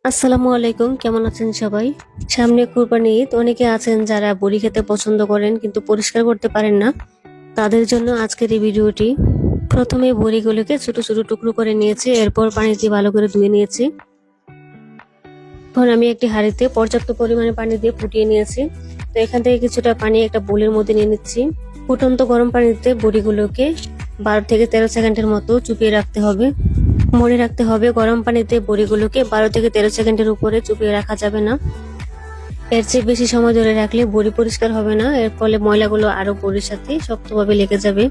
আসসালামু আলাইকুম, কেমন আছেন সবাই? সামনে কুরবানি ঈদ। অনেকে আছেন যারা বড়ি খেতে পছন্দ করেন কিন্তু পরিষ্কার করতে পারেন না। তাদের জন্য আজকের এই ভিডিওটি। প্রথমে বড়িগুলোকে ছোট ছোট টুকরো করে নিয়েছি, এরপর পানি দিয়ে ভালো করে ধুয়ে নিয়েছি। এখন আমি একটি হাঁড়িতে পর্যাপ্ত পরিমাণে পানি দিয়ে ফুটিয়ে নিয়েছি। তো এখান থেকে কিছুটা পানি একটা বোলের মধ্যে নিয়ে নিচ্ছি। ফুটন্ত গরম পানিতে বড়িগুলোকে 12 থেকে 13 সেকেন্ডের মতো চুপিয়ে রাখতে হবে। মনে রাখতে হবে, গরম পানিতে বড়িগুলোকে 12 থেকে 13 সেকেন্ডের উপরে চুপিয়ে রাখা যাবে না। এর চেয়ে বেশি সময় ধরে রাখলে বড়ি পরিষ্কার হবে না, এর ফলে ময়লাগুলো আরো বড়ির সাথে শক্তভাবে লেগে যাবে।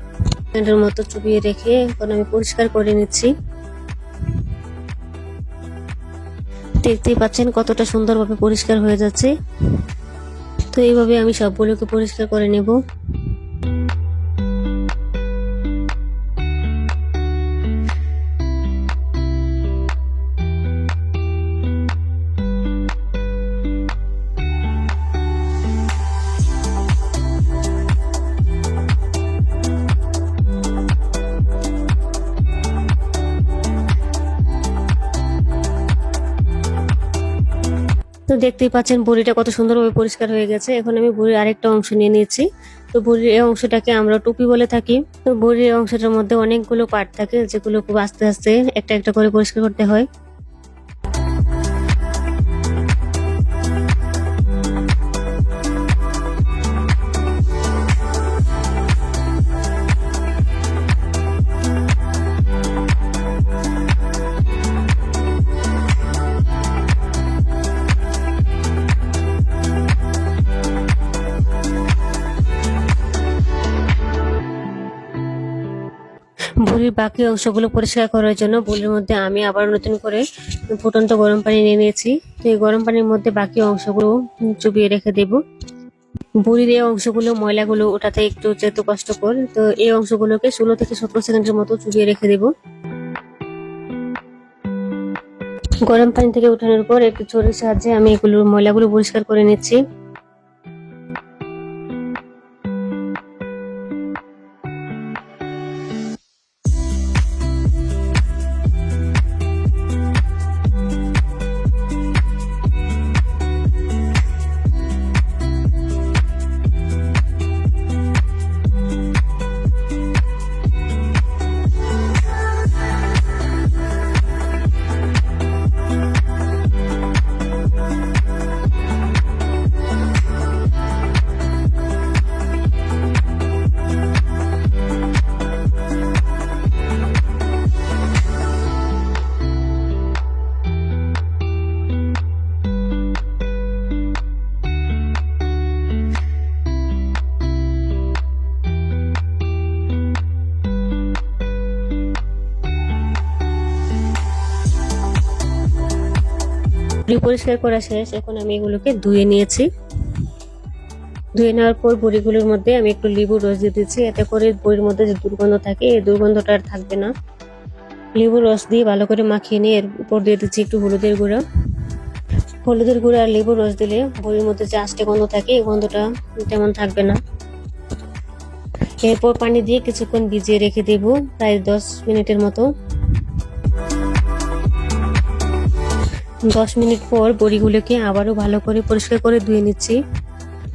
সেকেন্ডের মতো চুপিয়ে রেখে এখন আমি পরিষ্কার করে নিচ্ছি। দেখতেই পাচ্ছেন কতটা সুন্দরভাবে পরিষ্কার হয়ে যাচ্ছে। তো এইভাবে আমি সবগুলোকে পরিষ্কার করে নেব। তো দেখতেই পাচ্ছেন বড়িটা কত সুন্দরভাবে পরিষ্কার হয়ে গেছে। এখন আমি বড়ির আরেকটা অংশ নিয়ে নিয়েছি। তো বড়ির এই অংশটাকে আমরা টুপি বলে থাকি। তো বড়ির এই অংশটার মধ্যে অনেকগুলো পার্ট থাকে, যেগুলো খুব আস্তে আস্তে একটা একটা করে পরিষ্কার করতে হয়। বড়ির বাকি অংশগুলো পরিষ্কার করার জন্য বড়ির মধ্যে আমি আবার নতুন করে ফুটন্ত গরম পানি নিয়ে নিয়েছি। তো এই গরম পানির মধ্যে বাকি অংশগুলো চুবিয়ে রেখে দেব। বড়ির এই অংশগুলো ময়লাগুলো ওঠাতে একটু যেহেতু কষ্টকর, তো এই অংশগুলোকে 16 থেকে 17 সেকেন্ডের মতো চুবিয়ে রেখে দেব। গরম পানি থেকে উঠানোর পর একটু ছুরির সাহায্যে আমি এগুলো ময়লাগুলো পরিষ্কার করে নিচ্ছি। পরিষ্কার করা শেষ। এখন আমি এগুলোকে ধুয়ে নিয়েছি। ধুয়ে নেওয়ার পর বড়িগুলোর মধ্যে আমি একটু লেবুর রস দিয়ে দিচ্ছি, এতে করে বড়ির মধ্যে যে দুর্গন্ধ থাকে এই দুর্গন্ধটা আর থাকবে না। লেবুর রস দিয়ে ভালো করে মাখিয়ে নিয়ে এর উপর দিয়ে দিচ্ছি একটু হলুদের গুঁড়া। হলুদের গুঁড়া আর লেবুর রস দিলে বড়ির মধ্যে যে আষ্টে গন্ধ থাকে এই গন্ধটা তেমন থাকবে না। এরপর পানি দিয়ে কিছুক্ষণ ভিজিয়ে রেখে দেব, প্রায় 10 মিনিটের মতো। 10 মিনিট পর বড়িগুলোকে আবারও ভালো করে পরিষ্কার করে ধুয়ে নিচ্ছি।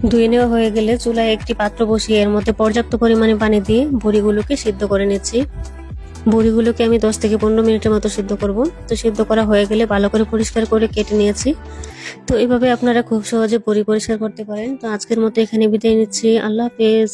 ধুয়ে নেওয়া হয়ে গেলে চুলায় একটি পাত্র বসিয়ে এর মধ্যে পর্যাপ্ত পরিমাণে পানি দিয়ে বড়িগুলোকে সিদ্ধ করে নিচ্ছি। বড়িগুলোকে আমি 10 থেকে 15 মিনিটের মতো সিদ্ধ করব। তো সিদ্ধ করা হয়ে গেলে ভালো করে পরিষ্কার করে কেটে নিয়েছি। তো এইভাবে আপনারা খুব সহজে বড়ি পরিষ্কার করতে পারেন। তো আজকের মতো এখানে বিদায় নিচ্ছি। আল্লাহ হাফেজ।